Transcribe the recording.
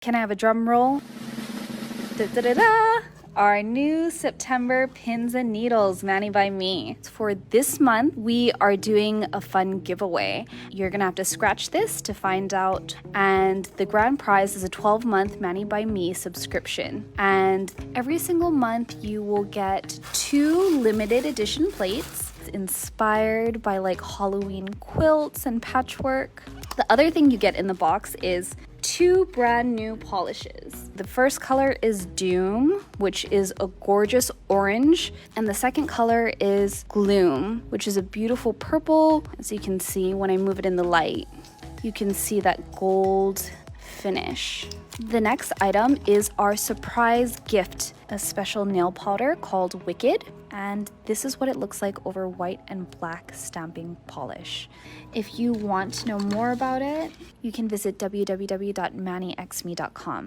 Can I have a drum roll? Da, da, da, da. Our new September pins and needles, Mani by Me. For this month, we are doing a fun giveaway. You're gonna have to scratch this to find out. And the grand prize is a 12-month Mani by Me subscription. And every single month, you will get 2 limited edition plates inspired by like Halloween quilts and patchwork. The other thing you get in the box is 2 brand new polishes. The first color is Doom, which is a gorgeous orange, and the second color is Gloom, which is a beautiful purple. As you can see when I move it in the light, you can see that gold finish. The next item is our surprise gift, a special nail powder called Wicked, and this is what it looks like over white and black stamping polish. If you want to know more about it, you can visit www.manixme.com.